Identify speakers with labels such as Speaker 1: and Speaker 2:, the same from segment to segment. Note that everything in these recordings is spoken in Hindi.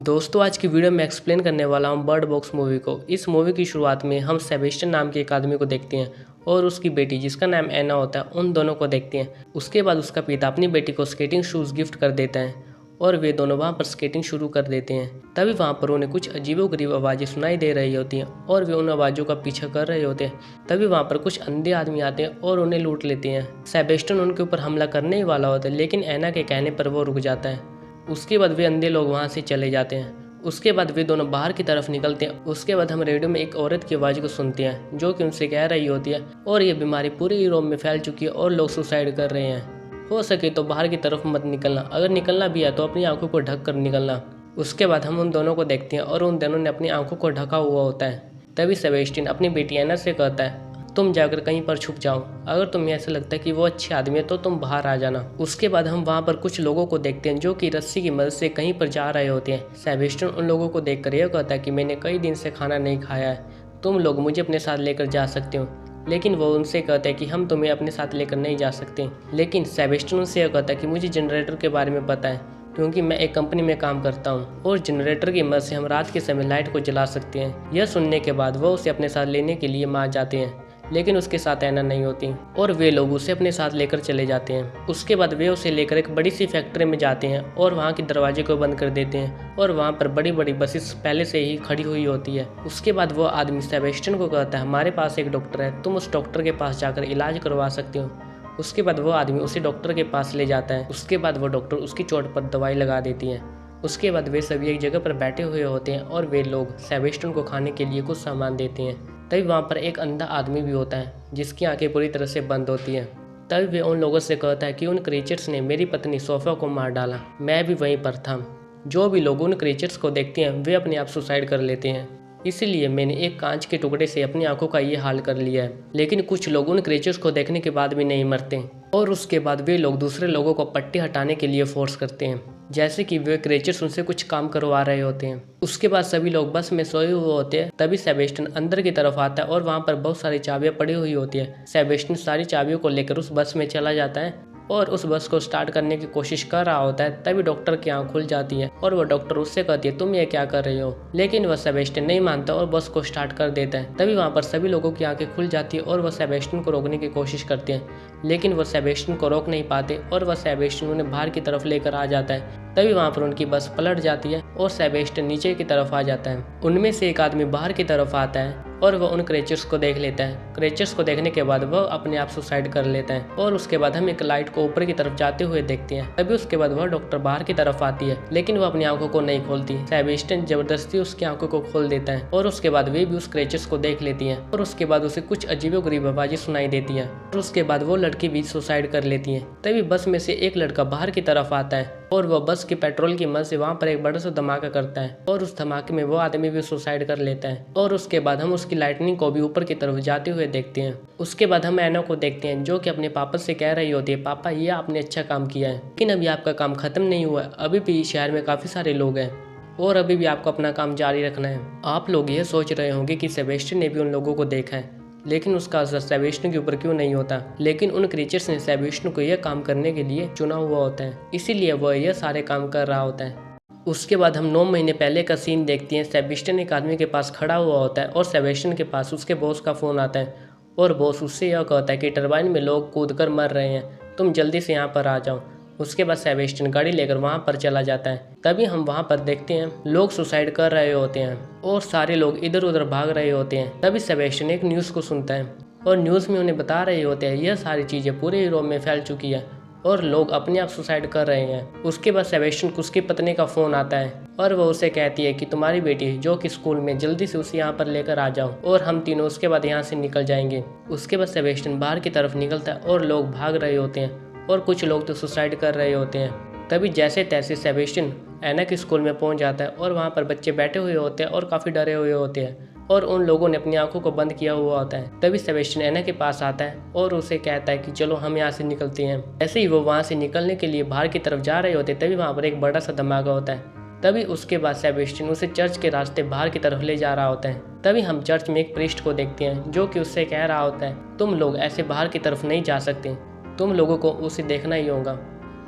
Speaker 1: दोस्तों आज की वीडियो में एक्सप्लेन करने वाला हूँ बर्ड बॉक्स मूवी को। इस मूवी की शुरुआत में हम सेबेस्टियन नाम के एक आदमी को देखते हैं और उसकी बेटी जिसका नाम एना होता है उन दोनों को देखते हैं। उसके बाद उसका पिता अपनी बेटी को स्केटिंग शूज़ गिफ्ट कर देता है और वे दोनों वहाँ पर स्केटिंग शुरू कर देते हैं। तभी वहाँ पर उन्हें कुछ अजीबोगरीब आवाज़ें सुनाई दे रही होती हैं और वे उन आवाज़ों का पीछा कर रहे होते हैं। तभी वहाँ पर कुछ अंधे आदमी आते हैं और उन्हें लूट लेते हैं। सेबेस्टियन उनके ऊपर हमला करने ही वाला होता है, लेकिन एना के कहने पर वो रुक जाता है। उसके बाद वे अंधे लोग वहाँ से चले जाते हैं। उसके बाद वे दोनों बाहर की तरफ निकलते हैं। उसके बाद हम रेडियो में एक औरत की आवाज़ को सुनते हैं जो कि उनसे कह रही होती है और ये बीमारी पूरे यूरोप में फैल चुकी है और लोग सुसाइड कर रहे हैं। हो सके तो बाहर की तरफ मत निकलना, अगर निकलना भी है तो अपनी आंखों को ढक कर निकलना। उसके बाद हम उन दोनों को देखते हैं और उन दोनों ने अपनी आंखों को ढका हुआ होता है। तभी सेबेस्टियन अपनी बेटी एना से कहता है तुम जाकर कहीं पर छुप जाओ, अगर तुम्हें ऐसा लगता है कि वो अच्छे आदमी है तो तुम बाहर आ जाना। उसके बाद हम वहाँ पर कुछ लोगों को देखते हैं जो कि रस्सी की मदद से कहीं पर जा रहे होते हैं। सेबेस्टियन उन लोगों को देखकर यह कहता है कि मैंने कई दिन से खाना नहीं खाया है, तुम लोग मुझे अपने साथ लेकर जा सकते हो। लेकिन वो उनसे कहते हैं कि हम तुम्हें अपने साथ लेकर नहीं जा सकते। लेकिन सेबेस्टियन उनसे यह कहता है कि मुझे जनरेटर के बारे में पता है क्योंकि मैं एक कंपनी में काम करता हूँ और जनरेटर की मदद से हम रात के समय लाइट को जला सकते हैं। यह सुनने के बाद वो उसे अपने साथ लेने के लिए वहाँ जाते हैं, लेकिन उसके साथ एना नहीं होती और वे लोग उसे अपने साथ लेकर चले जाते हैं। उसके बाद वे उसे लेकर एक बड़ी सी फैक्ट्री में जाते हैं और वहाँ के दरवाजे को बंद कर देते हैं और वहाँ पर बड़ी बड़ी बसेस पहले से ही खड़ी हुई होती है। उसके बाद वो आदमी सेबेस्टियन को कहता है हमारे पास एक डॉक्टर है, तुम उस डॉक्टर के पास जाकर इलाज करवा सकते हो। उसके बाद वो आदमी उसे डॉक्टर के पास ले जाता है। उसके बाद वो डॉक्टर उसकी चोट पर दवाई लगा देती है। उसके बाद वे सभी एक जगह पर बैठे हुए होते हैं और वे लोग सेबेस्टियन को खाने के लिए कुछ सामान देते हैं। तभी वहाँ पर एक अंधा आदमी भी होता है जिसकी आंखें पूरी तरह से बंद होती हैं। तभी वे उन लोगों से कहता है कि उन क्रीचर्स ने मेरी पत्नी सोफिया को मार डाला, मैं भी वहीं पर था। जो भी लोग उन क्रीचर्स को देखते हैं वे अपने आप सुसाइड कर लेते हैं, इसीलिए मैंने एक कांच के टुकड़े से अपनी आंखों का ये हाल कर लिया है। लेकिन कुछ लोग उन क्रीचर्स को देखने के बाद भी नहीं मरते और उसके बाद वे लोग दूसरे लोगों को पट्टी हटाने के लिए फोर्स करते हैं, जैसे कि वे क्रीचर्स उनसे कुछ काम करवा रहे होते हैं। उसके बाद सभी लोग बस में सोए हुए होते हैं। तभी सेबेस्टियन अंदर की तरफ आता है और वहाँ पर बहुत सारी चाबियाँ पड़ी हुई होती है। सेबेस्टियन सारी चाबियों को लेकर उस बस में चला जाता है और उस बस को स्टार्ट करने की कोशिश कर रहा होता है। तभी डॉक्टर की आंख खुल जाती है और वो डॉक्टर उससे कहती है तुम ये क्या कर रही हो, लेकिन वह सेबेस्टियन नहीं मानता और बस को स्टार्ट कर देता है। तभी वहाँ पर सभी लोगों की आंखें खुल जाती है और वह सेबेस्टियन को रोकने की कोशिश करते हैं, लेकिन वह सेबेस्टियन को रोक नहीं पाते और वह सेबेस्टियन उन्हें बाहर की तरफ लेकर आ जाता है। तभी वहाँ पर उनकी बस पलट जाती है और सेबेस्टियन नीचे की तरफ आ जाता है। उनमें से एक आदमी बाहर की तरफ आता है और वह उन क्रीचर्स को देख लेता है। क्रीचर्स को देखने के बाद वह अपने आप सुसाइड कर लेता है और उसके बाद हम एक लाइट को ऊपर की तरफ जाते हुए देखते हैं। तभी उसके बाद वह डॉक्टर बाहर की तरफ आती है, लेकिन वह अपनी आंखों को नहीं खोलती। सेबेस्टियन जबरदस्ती उसकी आंखों को खोल देता है और उसके बाद वे भी उस क्रीचर्स को देख लेती है और उसके बाद उसे कुछ अजीबोगरीब आवाजें सुनाई देती है और उसके बाद वो लड़की भी सुसाइड कर लेती है। तभी बस में से एक लड़का बाहर की तरफ आता है और वह बस के पेट्रोल की मदद से वहाँ पर एक बड़ा सा धमाका करता है और उस धमाके में वो आदमी भी सुसाइड कर लेता है और उसके बाद हम उसकी लाइटनिंग को भी ऊपर की तरफ जाते हुए देखते हैं। उसके बाद हम एना को देखते हैं जो कि अपने पापा से कह रही होती है पापा ये आपने अच्छा काम किया है, लेकिन अभी आपका काम खत्म नहीं हुआ है, अभी भी शहर में काफ़ी सारे लोग हैं और अभी भी आपको अपना काम जारी रखना है। आप लोग ये सोच रहे होंगे कि सेबेस्टियन ने भी उन लोगों को देखा है, लेकिन उसका असर सेबेस्टियन के ऊपर क्यों नहीं होता। लेकिन उन क्रीचर्स ने सेबेस्टियन को यह काम करने के लिए चुना हुआ होता है, इसीलिए वह यह सारे काम कर रहा होता है। उसके बाद हम 9 महीने पहले का सीन देखते हैं। सेबेस्टियन एक आदमी के पास खड़ा हुआ होता है और सेबेस्टियन के पास उसके बॉस का फ़ोन आता है और बॉस उससे यह कहता है कि टरबाइन में लोग कूद कर मर रहे हैं, तुम जल्दी से यहाँ पर आ जाओ। उसके बाद सेबेस्टियन गाड़ी लेकर वहाँ पर चला जाता है। तभी हम वहाँ पर देखते हैं लोग सुसाइड कर रहे होते हैं और सारे लोग इधर उधर भाग रहे होते हैं। तभी सेबेस्टियन एक न्यूज़ को सुनता है और न्यूज़ में उन्हें बता रहे होते हैं यह सारी चीज़ें पूरे यूरोप में फैल चुकी है और लोग अपने आप सुसाइड कर रहे हैं। उसके बाद सेबेस्टियन को उसकी पत्नी का फ़ोन आता है और वो उसे कहती है कि तुम्हारी बेटी जो कि स्कूल में, जल्दी से उसे यहाँ पर लेकर आ जाओ और हम तीनों उसके बाद यहाँ से निकल जाएंगे। उसके बाद सेबेस्टियन बाहर की तरफ निकलता है और लोग भाग रहे होते हैं और कुछ लोग तो सुसाइड कर रहे होते हैं। तभी जैसे तैसे सेबेस्टियन एना के स्कूल में पहुँच जाता है और वहाँ पर बच्चे बैठे हुए होते हैं और काफ़ी डरे हुए होते हैं और उन लोगों ने अपनी आंखों को बंद किया हुआ होता है। तभी सेबेस्टियन एना के पास आता है और उसे कहता है कि चलो हम यहाँ से निकलते हैं। ऐसे ही वो वहाँ से निकलने के लिए बाहर की तरफ जा रहे होते तभी वहाँ पर एक बड़ा सा धमाका होता है। तभी उसके बाद सेबेस्टियन उसे चर्च के रास्ते बाहर की तरफ ले जा रहा होता है। तभी हम चर्च में एक प्रीस्ट को देखते हैं जो कि उससे कह रहा होता है तुम लोग ऐसे बाहर की तरफ नहीं जा सकते, तुम लोगों को उसे देखना ही होगा।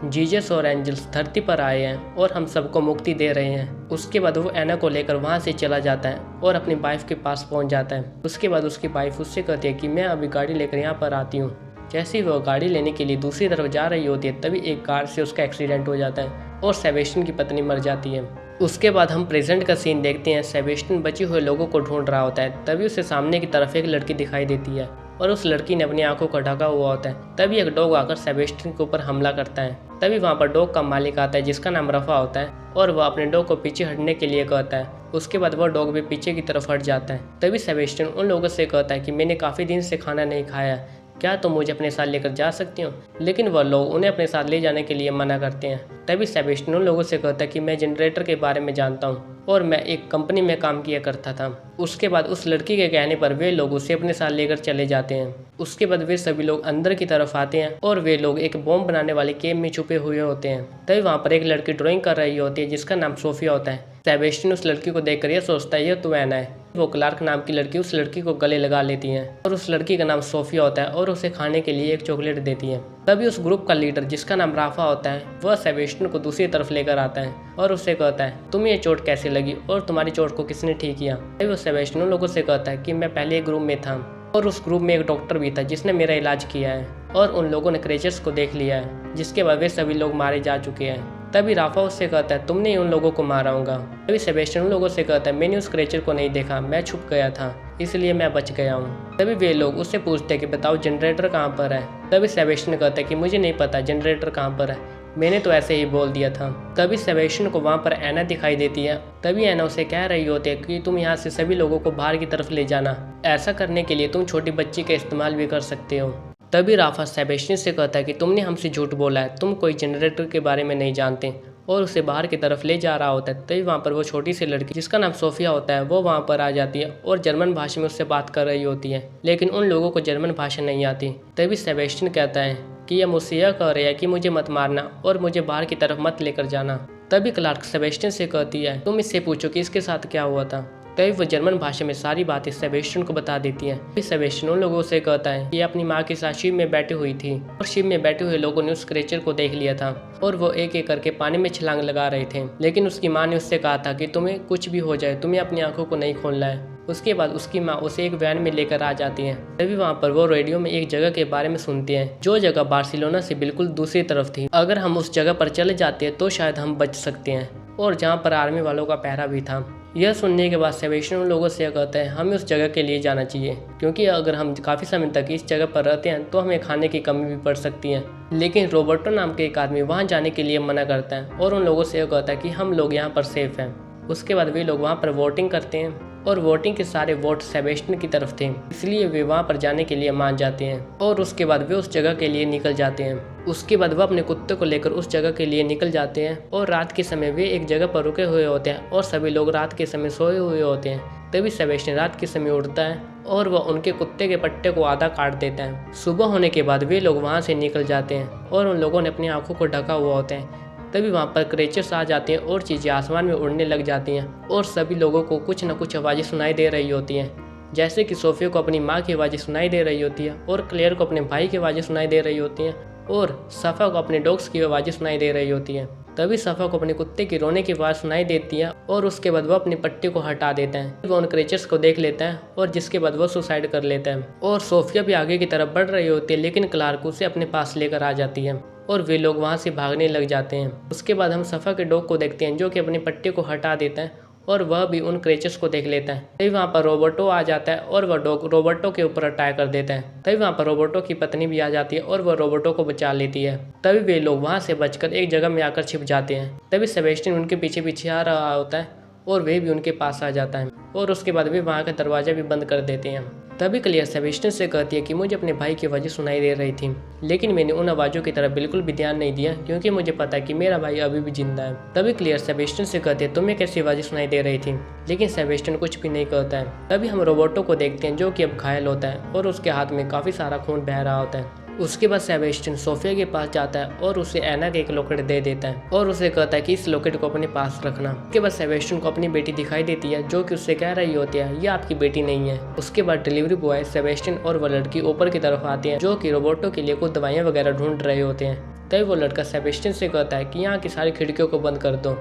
Speaker 1: जीसस और एंजल्स धरती पर आए हैं और हम सबको मुक्ति दे रहे हैं। उसके बाद वो एना को लेकर वहाँ से चला जाता है और अपनी वाइफ के पास पहुँच जाता है। उसके बाद उसकी वाइफ उससे कहती है कि मैं अभी गाड़ी लेकर यहाँ पर आती हूँ। जैसे ही वो गाड़ी लेने के लिए दूसरी तरफ जा रही होती है तभी एक कार से उसका एक्सीडेंट हो जाता है और सेबेस्टियन की पत्नी मर जाती है। उसके बाद हम प्रेजेंट का सीन देखते हैं। सेबेस्टियन बचे हुए लोगों को ढूंढ रहा होता है, तभी उसे सामने की तरफ एक लड़की दिखाई देती है और उस लड़की ने अपनी आंखों को ढका हुआ होता है। तभी एक डॉग आकर सेबेस्टियन के ऊपर हमला करता है। तभी वहाँ पर डॉग का मालिक आता है जिसका नाम रफा होता है और वह अपने डॉग को पीछे हटने के लिए कहता है। उसके बाद वह डॉग भी पीछे की तरफ हट जाता है। तभी सेबेस्टियन उन लोगों से कहता है कि मैंने काफ़ी दिन से खाना नहीं खाया, क्या तुम मुझे अपने साथ लेकर जा सकती हो? लेकिन वह लोग उन्हें अपने साथ ले जाने के लिए मना करते हैं। तभी सेबेस्टियन उन लोगों से कहता है कि मैं जनरेटर के बारे में जानता हूँ और मैं एक कंपनी में काम किया करता था। उसके बाद उस लड़की के कहने पर वे लोग उसे अपने साथ लेकर चले जाते हैं। उसके बाद वे सभी लोग अंदर की तरफ आते हैं और वे लोग एक बॉम्ब बनाने वाले केव में छुपे हुए होते हैं। तभी वहाँ पर एक लड़की ड्राइंग कर रही होती है जिसका नाम सोफिया होता है। सेबेस्टियन उस लड़की को देखकर यह सोचता है यह तो एना है। वो क्लार्क नाम की लड़की उस लड़की को गले लगा लेती है और उस लड़की का नाम सोफिया होता है और उसे खाने के लिए एक चॉकलेट देती है। तभी उस ग्रुप का लीडर जिसका नाम राफा होता है वह सेबेस्टियन को दूसरी तरफ लेकर आता है और उससे कहता है तुम्हें ये चोट कैसे लगी और तुम्हारी चोट को किसने ठीक किया? तभी वो सेबेस्टियन उन लोगों से कहता है कि मैं पहले एक ग्रुप में था और उस ग्रुप में एक डॉक्टर भी था जिसने मेरा इलाज किया है और उन लोगों ने क्रेचर्स को देख लिया है, जिसके बाद वे सभी लोग मारे जा चुके हैं। तभी राफा उससे कहता है तुमने उन लोगों को मारा होगा। तभी सेबेस्टियन उन लोगों से कहता है मैंने उस क्रेचर को नहीं देखा, मैं छुप गया था इसलिए मैं बच गया हूँ। तभी वे लोग उससे पूछते हैं कि बताओ जनरेटर कहाँ पर है? तभी सेबेस्टियन कहता है कि मुझे नहीं पता जनरेटर कहाँ पर है, मैंने तो ऐसे ही बोल दिया था। तभी सेबेस्टियन को वहाँ पर एना दिखाई देती है। तभी एना उसे कह रही होती है कि तुम यहाँ से सभी लोगों को बाहर की तरफ ले जाना, ऐसा करने के लिए तुम छोटी बच्ची का इस्तेमाल भी कर सकते हो। तभी राफा सेबेस्टियन से कहता है कि तुमने हमसे झूठ बोला है, तुम कोई जनरेटर के बारे में नहीं जानते और उसे बाहर की तरफ ले जा रहा होता है। तभी वहाँ पर वो छोटी सी लड़की जिसका नाम सोफिया होता है वो वहाँ पर आ जाती है और जर्मन भाषा में उससे बात कर रही होती है, लेकिन उन लोगों को जर्मन भाषा नहीं आती। तभी सेबेस्टियन कहता है कि यह मुझसे यह कह रही है कि मुझे मत मारना और मुझे बाहर की तरफ मत लेकर जाना। तभी क्लार्क सेबेस्टियन से कहती है तुम इससे पूछो कि इसके साथ क्या हुआ था। तभी वो जर्मन भाषा में सारी बातें सेबेस्टियन को बता देती है। फिर सेबेस्टियन उन लोगों से कहता है कि अपनी माँ के साथ शिप में बैठी हुई थी और शिप में बैठे हुए लोगों ने उस क्रेचर को देख लिया था और वो एक एक करके पानी में छलांग लगा रहे थे, लेकिन उसकी माँ ने उससे कहा था कि तुम्हें कुछ भी हो जाए तुम्हें अपनी आंखों को नहीं खोलना है। उसके बाद उसकी माँ उसे एक वैन में लेकर आ जाती है। तभी वहाँ पर वो रेडियो में एक जगह के बारे में सुनते हैं जो जगह बार्सिलोना से बिल्कुल दूसरी तरफ थी। अगर हम उस जगह पर चले जाते हैं तो शायद हम बच सकते हैं और जहाँ पर आर्मी वालों का पहरा भी था। यह सुनने के बाद सेबेस्टियन उन लोगों से कहते हैं हमें उस जगह के लिए जाना चाहिए, क्योंकि अगर हम काफ़ी समय तक इस जगह पर रहते हैं तो हमें खाने की कमी भी पड़ सकती है। लेकिन रॉबर्टो नाम के एक आदमी वहाँ जाने के लिए मना करता है और उन लोगों से यह कहता है कि हम लोग यहाँ पर सेफ हैं। उसके बाद वे लोग वहाँ पर वोटिंग करते हैं और वोटिंग के सारे वोट सेबेस्टियन की तरफ थे, इसलिए वे वहाँ पर जाने के लिए मान जाते हैं और उसके बाद वे उस जगह के लिए निकल जाते हैं। उसके बाद वह अपने कुत्ते को लेकर उस जगह के लिए निकल जाते हैं और रात के समय वे एक जगह पर रुके हुए होते हैं और सभी लोग रात के समय सोए हुए होते हैं। तभी सेबेस्टियन रात के समय उठता है और वह उनके कुत्ते के पट्टे को आधा काट देता है। सुबह होने के बाद वे लोग वहाँ से निकल जाते हैं और उन लोगों ने अपनी आंखों को ढका हुआ होता है। तभी वहाँ पर क्रेचर्स आ जाते हैं और चीज़ें आसमान में उड़ने लग जाती हैं और सभी लोगों को कुछ न कुछ आवाज़ें सुनाई दे रही होती हैं, जैसे कि सोफिया को अपनी माँ की आवाज़ें सुनाई दे रही होती है और क्लेयर को अपने भाई की आवाज़ें सुनाई दे रही होती हैं और सफ़ा को अपने डॉग्स की आवाज़ें सुनाई दे रही होती हैं। तभी सफ़ा को अपने कुत्ते की रोने की आवाज़ सुनाई देती है और उसके बाद वह अपनी पट्टी को हटा देता है। वह उन क्रेचर्स को देख लेता है और जिसके बाद वह सुसाइड कर लेता है और सोफिया भी आगे की तरफ बढ़ रही होती है, लेकिन क्लार्क उसे अपने पास लेकर आ जाती है और वे लोग वहाँ से भागने लग जाते हैं। उसके बाद हम सफ़ा के डॉग को देखते हैं जो कि अपनी पट्टी को हटा देता है और वह भी उन क्रेचर्स को देख लेता है। तभी वहाँ पर रॉबर्टो आ जाता है और वह डॉग रॉबर्टो के ऊपर अटैक कर देता है। तभी वहाँ पर रॉबर्टो की पत्नी भी आ जाती है और वह रॉबर्टो को बचा लेती है। तभी वे लोग वहाँ से बचकर एक जगह में आकर छिप जाते हैं। तभी सेबेस्टियन उनके पीछे पीछे आ रहा होता है और वे भी उनके पास आ जाता है और उसके बाद वे वहाँ का दरवाज़ा भी बंद कर देते हैं। तभी क्लियर सेबेस्टियन से कहती है कि मुझे अपने भाई की आवाज़ें सुनाई दे रही थी, लेकिन मैंने उन आवाज़ों की तरफ बिल्कुल भी ध्यान नहीं दिया क्योंकि मुझे पता है कि मेरा भाई अभी भी जिंदा है। तभी क्लियर सेबेस्टियन से कहती है तुम्हें कैसी आवाज़ें सुनाई दे रही थी, लेकिन सेबेस्टियन कुछ भी नहीं कहता है। तभी हम रॉबर्टो को देखते हैं जो कि अब घायल होता है और उसके हाथ में काफ़ी सारा खून बह रहा होता है। उसके बाद सेबेस्टियन सोफिया के पास जाता है और उसे एना का एक लॉकेट दे देता है और उसे कहता है कि इस लॉकेट को अपने पास रखना। उसके बाद सेबेस्टियन को अपनी बेटी दिखाई देती है जो कि उससे कह रही होती है ये आपकी बेटी नहीं है। उसके बाद डिलीवरी बॉय सेबेस्टियन और वह लड़की ऊपर की तरफ आती है जो कि रॉबर्टो के लिए कुछ दवाइयाँ वगैरह ढूंढ रहे होते हैं। तभी वो लड़का सेबेस्टियन से कहता है कि यहाँ की सारी खिड़कियों को बंद कर दो।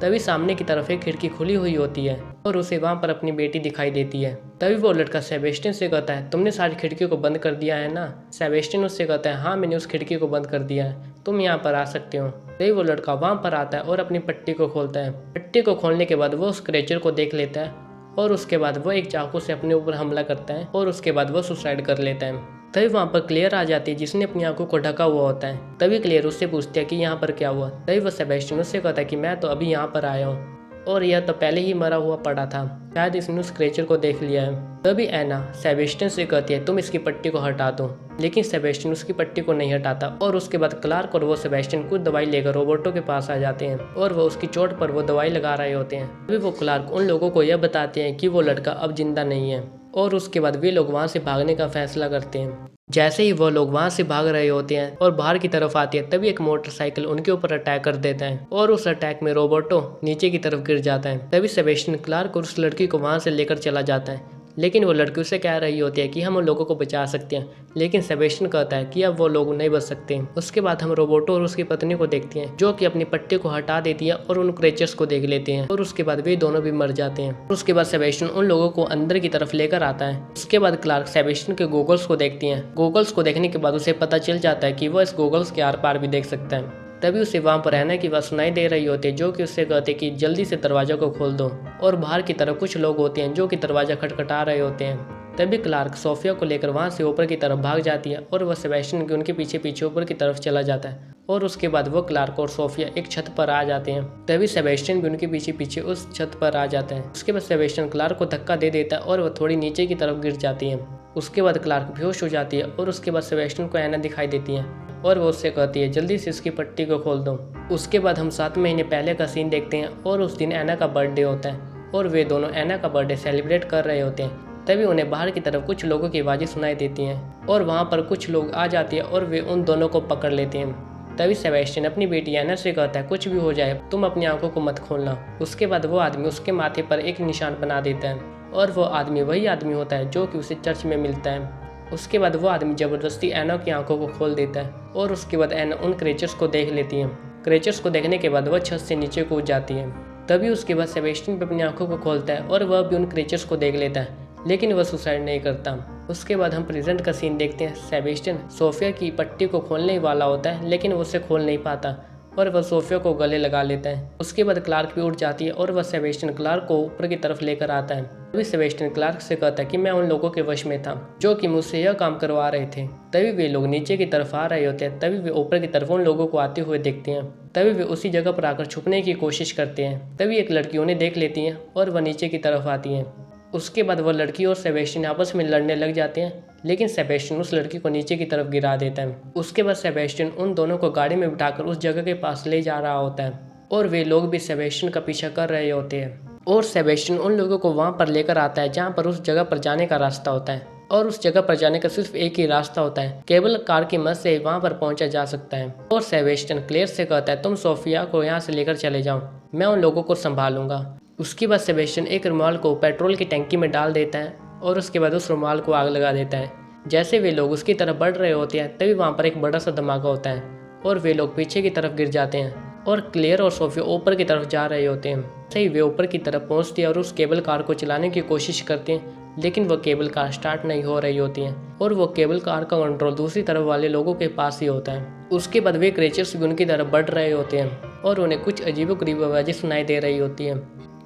Speaker 1: तभी सामने की तरफ एक खिड़की खुली हुई होती है और उसे वहाँ पर अपनी बेटी दिखाई देती है। तभी वो लड़का सेबेस्टियन से कहता है तुमने सारी खिड़कियों को बंद कर दिया है ना। सेबेस्टियन उससे कहता है हाँ मैंने उस खिड़की को बंद कर दिया है, तुम यहाँ पर आ सकते हो। तभी वो लड़का वहाँ पर आता है और अपनी पट्टी को खोलता है। पट्टी को खोलने के बाद वो उस क्रेचर को देख लेता है और उसके बाद वो एक चाकू से अपने ऊपर हमला करता है और उसके बाद वो सुसाइड कर लेता है। तभी वहाँ पर क्लियर आ जाती है जिसने अपनी आंखों को ढका हुआ होता है। तभी क्लियर उससे पूछती है कि यहाँ पर क्या हुआ। तभी वो सेबेस्टियन उससे कहता है कि मैं तो अभी यहाँ पर आया हूँ और यह तो पहले ही मरा हुआ पड़ा था, शायद इसने उस क्रेचर को देख लिया है। तभी एना सेबेस्टियन से कहती है तुम इसकी पट्टी को हटा दो, लेकिन सेबेस्टियन उसकी पट्टी को नहीं हटाता और उसके बाद क्लार्क और वो सेबेस्टियन कुछ दवाई लेकर रोबोटो के पास आ जाते हैं और वो उसकी चोट पर वो दवाई लगा रहे होते हैं। तभी वो क्लार्क उन लोगों को यह बताते हैं कि वो लड़का अब जिंदा नहीं है और उसके बाद वे लोग वहाँ से भागने का फैसला करते हैं। जैसे ही वो लोग वहाँ से भाग रहे होते हैं और बाहर की तरफ आती है तभी एक मोटरसाइकिल उनके ऊपर अटैक कर देता है और उस अटैक में रोबोटो नीचे की तरफ गिर जाता है। तभी सेबेस्टियन क्लार्क और उस लड़की को वहाँ से लेकर चला जाता है, लेकिन वो लड़की उसे कह रही होती है कि हम उन लोगों को बचा सकते हैं, लेकिन सेबेस्टियन कहता है कि अब वो लोग नहीं बच सकते। उसके बाद हम रोबोटो और उसकी पत्नी को देखते हैं जो कि अपनी पट्टी को हटा देती है और उन क्रेचर्स को देख लेते हैं और उसके बाद वे दोनों भी मर जाते हैं। उसके बाद सेबेस्टियन उन लोगों को अंदर की तरफ लेकर आता है। उसके बाद क्लार्क सेबेस्टियन के गॉगल्स को देखती है। गॉगल्स को देखने के बाद उसे पता चल जाता है कि वो इस गॉगल्स के आर पार भी देख सकता है। तभी उसे वहाँ पर रहने की बात सुनाई दे रही होती है जो कि उससे कहते कि जल्दी से दरवाजा को खोल दो और बाहर की तरफ कुछ लोग होते हैं जो कि दरवाजा खटखटा रहे होते हैं। तभी क्लार्क सोफिया को लेकर वहाँ से ऊपर की तरफ भाग जाती है और वह सेबेस्टियन के उनके पीछे पीछे ऊपर की तरफ चला जाता है और उसके बाद वो क्लार्क और सोफिया एक छत पर आ जाते हैं। तभी सेबेस्टियन भी उनके पीछे पीछे उस छत पर आ जाता है। उसके बाद सेबेस्टियन क्लार्क को धक्का दे देता है और वह थोड़ी नीचे की तरफ गिर जाती है। उसके बाद क्लार्क बेहोश हो जाती है और उसके बाद सेबेस्टियन को एना दिखाई देती है और वो उससे कहती है जल्दी से इसकी पट्टी को खोल दो। उसके बाद हम 7 महीने पहले का सीन देखते हैं और उस दिन एना का बर्थडे होता है और वे दोनों एना का बर्थडे सेलिब्रेट कर रहे होते हैं। तभी उन्हें बाहर की तरफ कुछ लोगों की आवाज़ें सुनाई देती हैं और वहाँ पर कुछ लोग आ जाते हैं और वे उन दोनों को पकड़ लेते हैं। तभी सेबेस्टियन अपनी बेटी एना से कहता है कुछ भी हो जाए तुम अपनी आंखों को मत खोलना। उसके बाद वो आदमी उसके माथे पर एक निशान बना देता है और वो आदमी वही आदमी होता है जो कि उसे चर्च में मिलता है। उसके बाद वो आदमी ज़बरदस्ती एना की आंखों को खोल देता है और उसके बाद एना उन क्रेचर्स को देख लेती है। क्रेचर्स को देखने के बाद वह छत से नीचे कूद जाती है। तभी उसके बाद सेबेस्टियन अपनी आंखों को खोलता है और वह भी उन क्रेचर्स को देख लेता है, लेकिन वह सुसाइड नहीं करता। उसके बाद हम प्रेजेंट का सीन देखते हैं। सेबेस्टियन सोफिया की पट्टी को खोलने ही वाला होता है, लेकिन वो उसे खोल नहीं पाता और वह सोफिया को गले लगा लेता है। उसके बाद क्लार्क भी उठ जाती है और वह सेबेस्टियन क्लार्क को ऊपर की तरफ लेकर आता है। तभी सेबेस्टियन क्लार्क से कहता है कि मैं उन लोगों के वश में था जो कि मुझसे यह काम करवा रहे थे। तभी वे लोग नीचे की तरफ आ रहे होते हैं। तभी वे ऊपर की तरफ उन लोगों को आते हुए देखते हैं। तभी वे उसी जगह पर आकर छुपने की कोशिश करते हैं। तभी एक लड़की उन्हें देख लेती है और वह नीचे की तरफ आती है। उसके बाद वह लड़की और सेबेस्टियन आपस में लड़ने लग जाते हैं, लेकिन सेबेस्टियन उस लड़की को नीचे की तरफ गिरा देता है। उसके बाद सेबेस्टियन उन दोनों को गाड़ी में बिठाकर उस जगह के पास ले जा रहा होता है और वे लोग भी सेबेस्टियन का पीछा कर रहे होते हैं और सेबेस्टियन उन लोगों को वहाँ पर लेकर आता है जहाँ पर उस जगह पर जाने का रास्ता होता है और उस जगह पर जाने का सिर्फ एक ही रास्ता होता है, केबल कार की मदद से वहाँ पर पहुँचा जा सकता है। और सेबेस्टियन क्लेयर से कहता है तुम सोफिया को यहाँ से लेकर चले जाओ, मैं उन लोगों को संभालूंगा। उसके बाद सेबेस्टियन एक रुमाल को पेट्रोल की टंकी में डाल देता है और उसके बाद उस रुमाल को आग लगा देता है। जैसे वे लोग उसकी तरफ बढ़ रहे होते हैं तभी वहाँ पर एक बड़ा सा धमाका होता है और वे लोग पीछे की तरफ गिर जाते हैं और क्लियर और सोफिया ऊपर की तरफ जा रहे होते हैं। सही वे ऊपर की तरफ पहुँचते हैं और उस केबल कार को चलाने की कोशिश करते हैं, लेकिन वह केबल कार स्टार्ट नहीं हो रही होती है और वो केबल कार का कंट्रोल दूसरी तरफ वाले लोगों के पास ही होता है। उसके बाद वे क्रेचर्स भी उनकी तरफ बढ़ रहे होते हैं और उन्हें कुछ अजीबोगरीब आवाज़ें सुनाई दे रही होती हैं।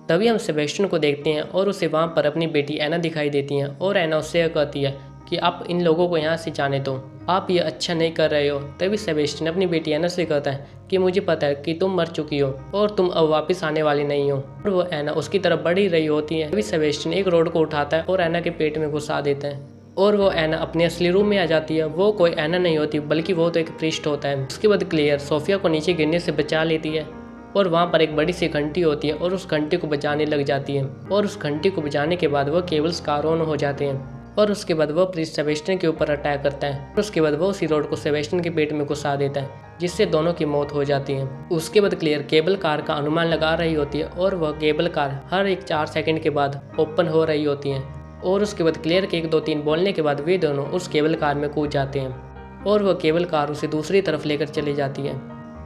Speaker 1: तभी हम सेबेस्टियन को देखते हैं और उसे वहाँ पर अपनी बेटी एना दिखाई देती है और एना उससे कहती है कि आप इन लोगों को यहाँ से जाने दो, आप ये अच्छा नहीं कर रहे हो। तभी सेबेस्टियन अपनी बेटी एना से कहता है कि मुझे पता है कि तुम मर चुकी हो और तुम अब वापस आने वाली नहीं हो और वो एना उसकी तरफ बढ़ ही रही होती है। तभी सेबेस्टियन एक रोड को उठाता है और एना के पेट में घुसा देता है और वो एना अपने असली रूम में आ जाती है। वो कोई एना नहीं होती बल्कि वो तो एक प्रीस्ट होता है। उसके बाद क्लियर सोफिया को नीचे गिरने से बचा लेती है और वहाँ पर एक बड़ी सी घंटी होती है और उस घंटी को बजाने लग जाती है और उस घंटी को बजाने के बाद वो केबल्स कार ऑन हो जाते हैं और उसके बाद वो प्रीस्ट सेबेस्टियन के ऊपर अटैक करता है और उसके बाद वो उसी रोड को सेबेस्टियन के पेट में घुसा देता है जिससे दोनों की मौत हो जाती है। उसके बाद क्लियर केबल कार का अनुमान लगा रही होती है और वह केबल कार हर एक 4 सेकंड के बाद ओपन हो रही होती है और उसके बाद क्लियर के 1 2 3 बोलने के बाद वे दोनों उस केबल कार में कूद जाते हैं। और वह केबल कार उसे दूसरी तरफ लेकर चली जाती है।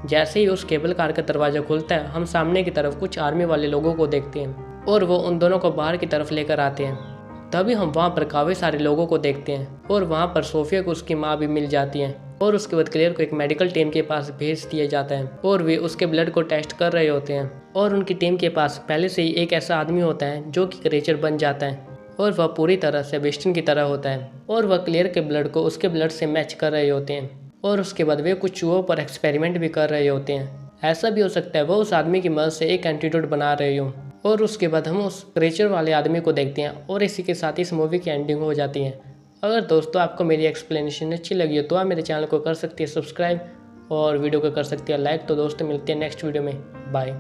Speaker 1: जैसे ही उस केबल कार का दरवाज़ा खुलता है, हम सामने की तरफ कुछ आर्मी वाले लोगों को देखते हैं और वो उन दोनों को बाहर की तरफ लेकर आते हैं। तभी हम वहाँ पर काफ़ी सारे लोगों को देखते हैं और वहाँ पर सोफिया को उसकी माँ भी मिल जाती है और उसके बाद क्लेयर को एक मेडिकल टीम के पास भेज दिया जाता है और वे उसके ब्लड को टेस्ट कर रहे होते हैं। और उनकी टीम के पास पहले से ही एक ऐसा आदमी होता है जो कि क्रेचर बन जाता है और वह पूरी तरह से सेबेस्टियन की तरह होता है और वह क्लेयर के ब्लड को उसके ब्लड से मैच कर रहे होते हैं और उसके बाद वे कुछ चूहों पर एक्सपेरिमेंट भी कर रहे होते हैं। ऐसा भी हो सकता है वो उस आदमी की मदद से एक एंटीडोट बना रहे हो। और उसके बाद हम उस क्रेचर वाले आदमी को देखते हैं और इसी के साथ इस मूवी की एंडिंग हो जाती है। अगर दोस्तों आपको मेरी एक्सप्लेनेशन अच्छी लगी हो तो आप मेरे चैनल को कर सकती है सब्सक्राइब और वीडियो को कर सकती है लाइक। तो दोस्तों मिलते हैं नेक्स्ट वीडियो में। बाय।